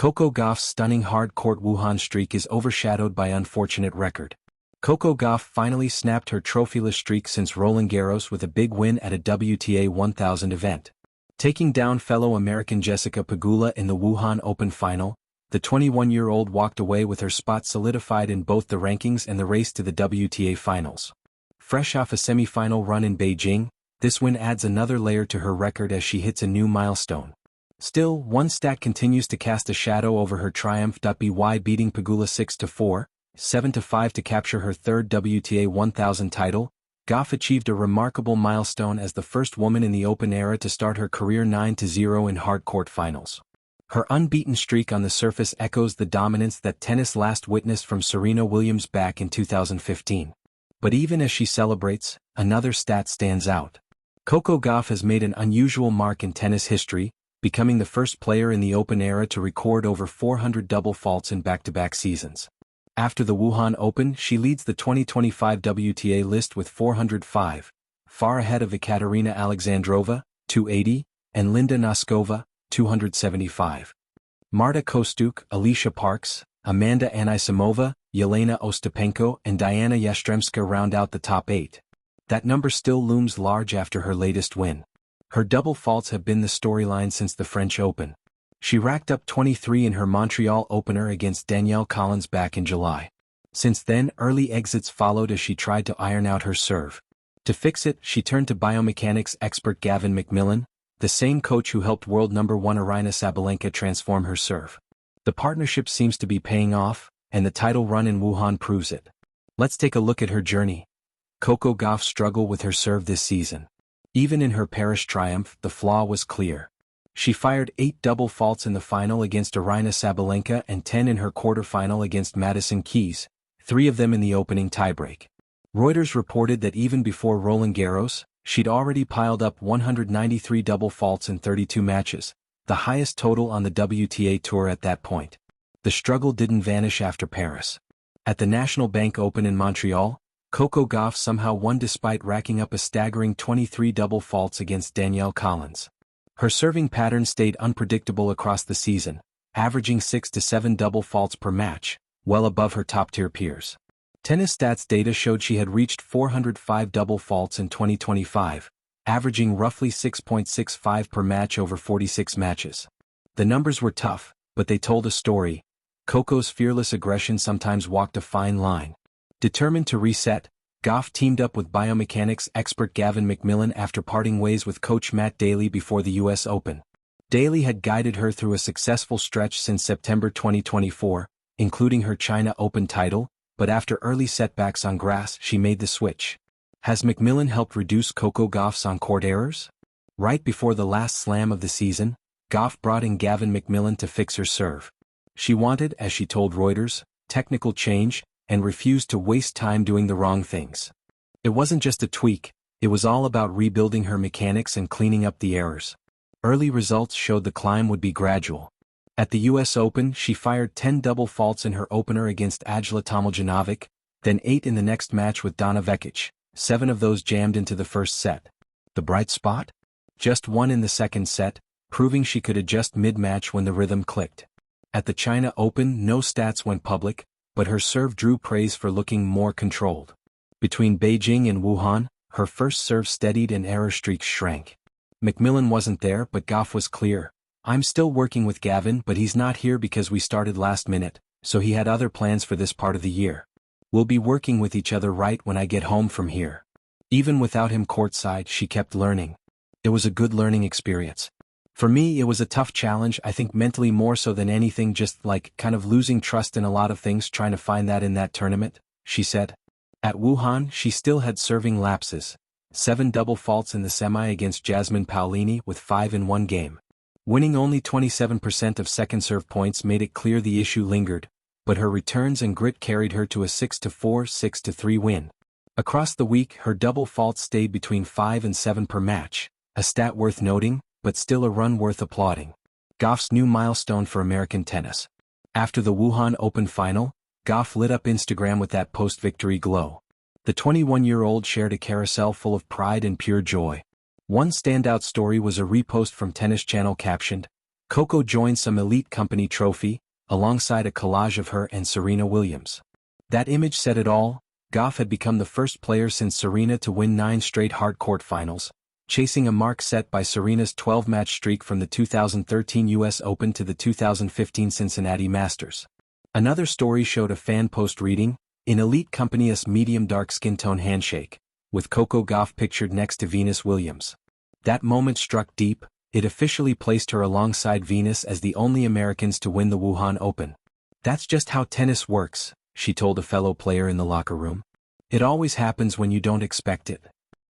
Coco Gauff's stunning hard-court Wuhan streak is overshadowed by unfortunate record. Coco Gauff finally snapped her trophyless streak since Roland Garros with a big win at a WTA 1000 event. Taking down fellow American Jessica Pegula in the Wuhan Open final, the 21-year-old walked away with her spot solidified in both the rankings and the race to the WTA finals. Fresh off a semi-final run in Beijing, this win adds another layer to her record as she hits a new milestone. Still, one stat continues to cast a shadow over her triumph. By beating Pegula 6-4, 7-5 to capture her third WTA 1000 title, Gauff achieved a remarkable milestone as the first woman in the Open era to start her career 9-0 in hard-court finals. Her unbeaten streak on the surface echoes the dominance that tennis last witnessed from Serena Williams back in 2015. But even as she celebrates, another stat stands out. Coco Gauff has made an unusual mark in tennis history, becoming the first player in the Open era to record over 400 double faults in back-to-back seasons. After the Wuhan Open, she leads the 2025 WTA list with 405, far ahead of Ekaterina Alexandrova, 280, and Linda Noskova, 275. Marta Kostyuk, Alicia Parks, Amanda Anisimova, Yelena Ostapenko, and Diana Yastremska round out the top 8. That number still looms large after her latest win. Her double faults have been the storyline since the French Open. She racked up 23 in her Montreal opener against Danielle Collins back in July. Since then, early exits followed as she tried to iron out her serve. To fix it, she turned to biomechanics expert Gavin McMillan, the same coach who helped world number 1 Aryna Sabalenka transform her serve. The partnership seems to be paying off, and the title run in Wuhan proves it. Let's take a look at her journey. Coco Gauff struggled with her serve this season. Even in her Paris triumph, the flaw was clear. She fired 8 double faults in the final against Aryna Sabalenka and 10 in her quarterfinal against Madison Keys, 3 of them in the opening tiebreak. Reuters reported that even before Roland Garros, she'd already piled up 193 double faults in 32 matches, the highest total on the WTA Tour at that point. The struggle didn't vanish after Paris. At the National Bank Open in Montreal, Coco Gauff somehow won despite racking up a staggering 23 double faults against Danielle Collins. Her serving pattern stayed unpredictable across the season, averaging 6 to 7 double faults per match, well above her top-tier peers. Tennis Stats data showed she had reached 405 double faults in 2025, averaging roughly 6.65 per match over 46 matches. The numbers were tough, but they told a story. Coco's fearless aggression sometimes walked a fine line. Determined to reset, Gauff teamed up with biomechanics expert Gavin McMillan after parting ways with coach Matt Daly before the US Open. Daly had guided her through a successful stretch since September 2024, including her China Open title, but after early setbacks on grass she made the switch. Has McMillan helped reduce Coco Gauff's on-court errors? Right before the last slam of the season, Gauff brought in Gavin McMillan to fix her serve. She wanted, as she told Reuters, technical change, and refused to waste time doing the wrong things. It wasn't just a tweak, it was all about rebuilding her mechanics and cleaning up the errors. Early results showed the climb would be gradual. At the US Open, she fired 10 double faults in her opener against Ajla Tomiljanovic, then 8 in the next match with Donna Vekic, 7 of those jammed into the first set. The bright spot? Just 1 in the second set, proving she could adjust mid-match when the rhythm clicked. At the China Open, no stats went public, but her serve drew praise for looking more controlled. Between Beijing and Wuhan, her first serve steadied and error streaks shrank. McMillan wasn't there, but Gauff was clear. I'm still working with Gavin, but he's not here because we started last minute, so he had other plans for this part of the year. We'll be working with each other right when I get home from here. Even without him courtside, she kept learning. It was a good learning experience. For me, it was a tough challenge, I think mentally more so than anything, just like kind of losing trust in a lot of things, trying to find that in that tournament, she said. At Wuhan, she still had serving lapses. 7 double faults in the semi against Jasmine Paolini with 5 in one game. Winning only 27% of second serve points made it clear the issue lingered, but her returns and grit carried her to a 6-4, 6-3 win. Across the week, her double faults stayed between 5 and 7 per match, a stat worth noting, but still a run worth applauding. Gauff's new milestone for American tennis. After the Wuhan Open final, Gauff lit up Instagram with that post-victory glow. The 21-year-old shared a carousel full of pride and pure joy. One standout story was a repost from Tennis Channel captioned, Coco joined some elite company trophy, alongside a collage of her and Serena Williams. That image said it all. Gauff had become the first player since Serena to win 9 straight hard-court finals, chasing a mark set by Serena's 12-match streak from the 2013 U.S. Open to the 2015 Cincinnati Masters. Another story showed a fan post reading, "In elite company us medium dark skin tone handshake," with Coco Gauff pictured next to Venus Williams. That moment struck deep. It officially placed her alongside Venus as the only Americans to win the Wuhan Open. "That's just how tennis works," she told a fellow player in the locker room. "It always happens when you don't expect it."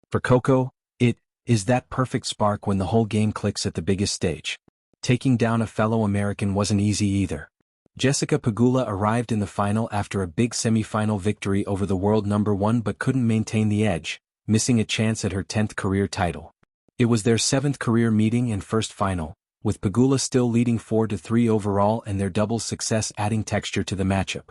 For Coco, it is that perfect spark when the whole game clicks at the biggest stage. Taking down a fellow American wasn't easy either. Jessica Pegula arrived in the final after a big semi-final victory over the world number 1 but couldn't maintain the edge, missing a chance at her 10th career title. It was their 7th career meeting and first final, with Pegula still leading 4-3 overall and their doubles success adding texture to the matchup.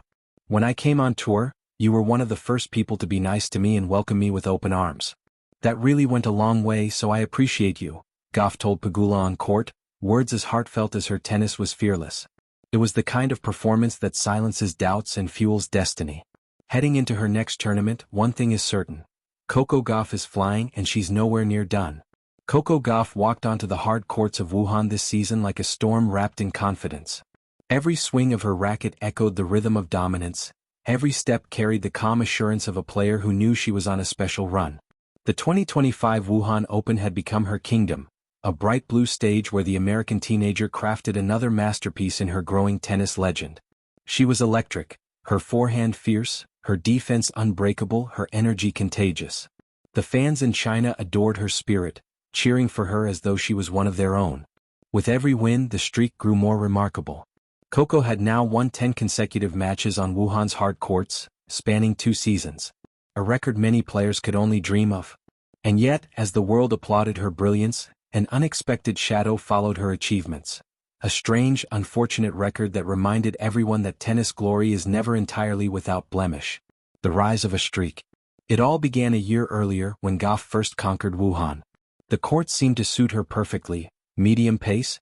"When I came on tour, you were one of the first people to be nice to me and welcome me with open arms. That really went a long way, so I appreciate you," Gauff told Pegula on court, words as heartfelt as her tennis was fearless. It was the kind of performance that silences doubts and fuels destiny. Heading into her next tournament, one thing is certain. Coco Gauff is flying and she's nowhere near done. Coco Gauff walked onto the hard courts of Wuhan this season like a storm wrapped in confidence. Every swing of her racket echoed the rhythm of dominance. Every step carried the calm assurance of a player who knew she was on a special run. The 2025 Wuhan Open had become her kingdom, a bright blue stage where the American teenager crafted another masterpiece in her growing tennis legend. She was electric, her forehand fierce, her defense unbreakable, her energy contagious. The fans in China adored her spirit, cheering for her as though she was one of their own. With every win, the streak grew more remarkable. Coco had now won 10 consecutive matches on Wuhan's hard courts, spanning 2 seasons. A record many players could only dream of. And yet, as the world applauded her brilliance, an unexpected shadow followed her achievements. A strange, unfortunate record that reminded everyone that tennis glory is never entirely without blemish. The rise of a streak. It all began a year earlier when Gauff first conquered Wuhan. The court seemed to suit her perfectly: medium pace,